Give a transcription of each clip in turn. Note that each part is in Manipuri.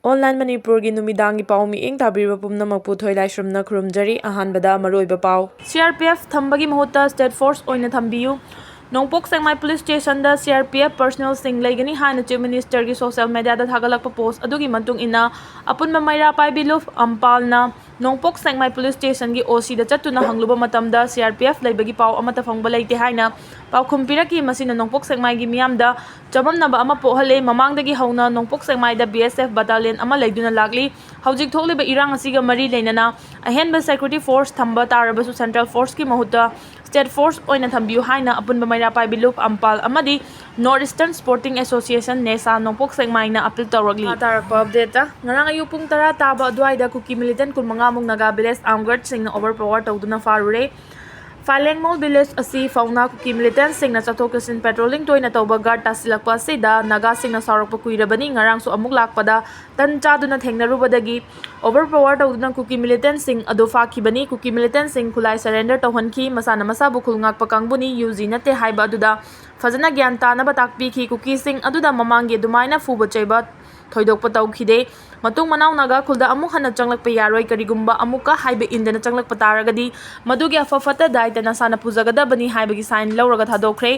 Online Manipuri numidangi pau mi ing tabiriba pumnamak puthoi laisrumna khurumjari ahanbada maroiba pau. CRPF thambagi mahutta state force oina thambiyu. Nongpok Sengmai Police Station da CRPF personnel sing laigani haina Chief Minister gi social media da thagalakpa post adugi mantung ina apunba maira paibiluf ampalna Nongpok Sengmai Police Station gi OC da chatuna hangluba matamda CRPF laibagi pau amata phangba laite haina pau khumpiraki masina Nongpok Sengmai gi miyamda jamamnaba ama pohale mamangdagi hauna Nongpok Sengmai da BSF battalion ama laiduna lagli haujik thokliba irang asiga mari leinana ahenba security force thamba tarabasu central force ki mahutta state force oina thambiu haina apunba maira paibiluf ampal amadi Northeastern Sporting Association nesa Nongpok Sengmai na appeal tawragli tarakpa update ta ngarang ayu pung tara taba adwaida Kuki Millitant kunmangamung naga village armed singna overpower tawduna farure Falengmol village asi fauna Kuki Militant singna chathokasin patrolling toina tawba guard tasilakpa sida naga singna sarakpa kuirabani ngarang su amuk lakpada tan chaduna thengnarubadagi overpower tawduna Kuki Militant sing adu fakhibani Kuki Militant sing khulai surrender tawhanki masana masabu khulngakpa kangbuni UG nate haiba aduda fazana gyan tanaba takpikhi Kuki sing aduda mamangi dumaina fuba chaiba thoidokpa tawkhide matung manaw naga khulda amuk hana changlakpa yaroi karigumba amuka haibe indana changlakpa taragadi madugi afafata daitana sana pujagada bani haibagi sign lauraga thadokre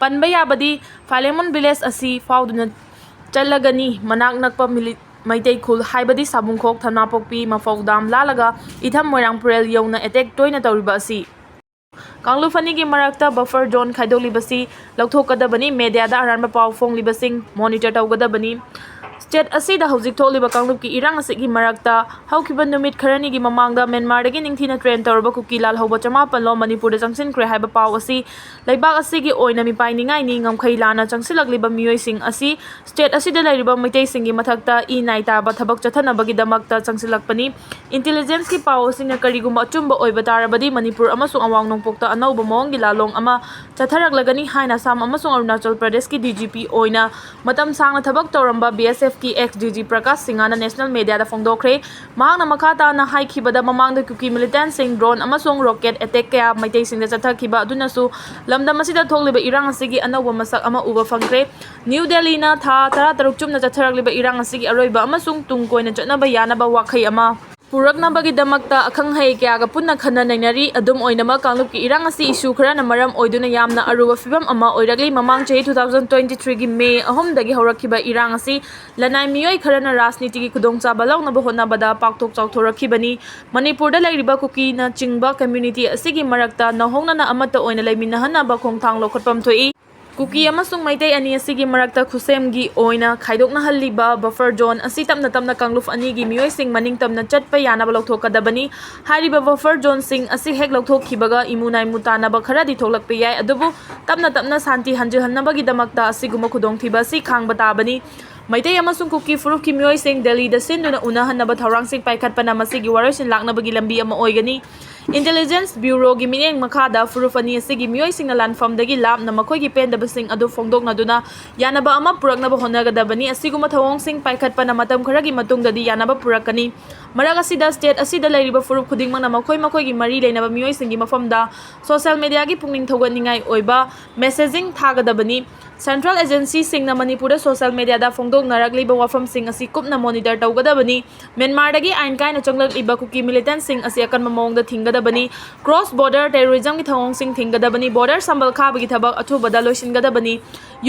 panba yabadi Falemon village asi fauduna chalagani manak nakpa maitai khul haibadi sabungkhok thanapokpi mafaudam lalaga itham moirang purel yona attack toina tawriba asi Kanglufani ki marakta buffer zone khaidolibasi lauthokadabani media da aranba pau fonglibasing monitor tawgadabani State asida hojik tholiba kanglup ki irang asigi marakta haukiba numit kharani gi mamangda Myanmar dagi ningthina train tawrba Kuki lal hoba chamapan lo Manipur da changsin kre haiba paw asi laibak asigi oina mi painingai ni ngamkhai lana changsilagliba miyoi sing asi state asida lairiba maitai singi mathakta I naita ba thabak chathanabagi damakta changsilakpani intelligence ki paw singna kariguma achumba oiba tarabadi Manipur amasung awang nongpokta anauba mawang gi lalong ama chatharaglagani haina sam amasung Arunachal Pradesh ki DGP oina matam sangna thabak tawramba BSF की ex-DG Prakash Singhana national media da phongdokre mahangna makhata na haikibada mamangda Kuki Militant sing drone amasung rocket attack kaya maitai singda chathakiba adunasu lamdam asida thokliba irang asigi anauba masak ama uba phangkre New Delhi na tha 13 chumna chatharagliba irang asigi aroiba amasung tungkoina chatnaba yanaba wakhai ama Puraknabagi damakta akhang hai kya ga punna khana nainari adum oinama kanglup ki irang asi issue khara na maram oiduna yamna aruba fibam ama oiragli mamang chahi 2023 gi May ahom dagi horakhiba irang asi lanai miyoi khara na rajniti gi khudongcha balong na bahona bada pakthok chawthorakhibani Manipur da lairiba Kuki na chingba community asigi marakta nahongna na amata oina laiminahana ba khongthang lokhotpam thoi Kuki amasung maitai ani asigi marakta khusem gi oina khaidokna halliba buffer zone asi tamna kangluf ani gi miyoi sing maning tamna chatpa yana ba lokthokadabani hariba buffer zone sing asi hek lokthokhibaga imunai mutana ba khara di thoklakpe yai adubu tamna santi hanjilhanna bagi damakta asiguma khudongthiba si khangba tabani Maitai amasung Kuki furuf ki miyoi sing Delhi da sinduna unahanaba thaurang sing paikhatpana masigi warosin laknabagi lambi ama oigani Intelligence Bureau gi mineng makhada furuf ani asigi miyoi sing na lanfam dagi lapna makhoi gi pendaba sing adu phongdokna duna yanaba ama puraknaba honagadabani asiguma thawong sing paikhatpana matam kharagi matungdadi yanaba purakani Maraga asida state asida lairiba furuf khudingmang na makhoi gi mari leinaba miyoi sing gi mafamda social media gi pungning thoganingai oiba messaging thagadabani Central Agency sing na Manipur social media da phongdok naragliba wafam sing asi kupna monitor tawgadabani Myanmar dagi ain kai na changlakliba Kuki Militant sing asi akan mamong da thingadabani cross border terrorism gi thawong sing thingadabani border sambal khabagi thabak athubada loisingadabani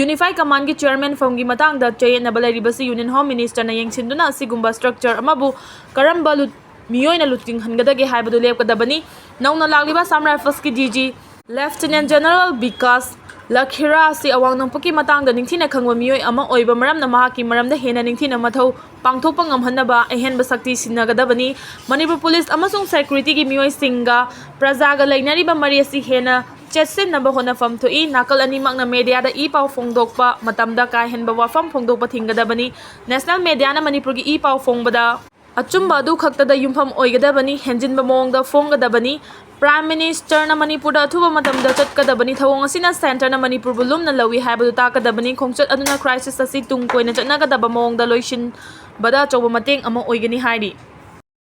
Unified Command gi chairman from gi matang da chayna balariba si Union Home Minister na yengsinduna asigumba structure amabu karamba miyoi na luting hangadagi haibadu lepkadabani nauna lagliba Sam Rifles ki DG Lieutenant General Vikas Lakhira si awang nongpaki matang da ningthina khangwa miyoi ama oiba maram na mahaki maram da hena ningthina mathau pangthokpa ngamhanaba ahenba sakti sinagadabani Manipur Police amasung security gi miyoi singa prajaga lainariba mari asi hena chetsin naba honafam thoi nakal ani makna media da i pau phongdokpa matamda ka henba wafam phongdokpa thingadabani national media na Manipur gi i pau phongbada achumba du khakta da yumpham oigadabani henjinba mongda phonggadabani Prime Minister na Manipur da thuba matamda chatkadabani thawong asina center na Manipur bulum na lawi haibadu takadabani khongchat aduna crisis asi tungkoina chatnagadaba mongda loisin bada chawba mateng ama oigani hairi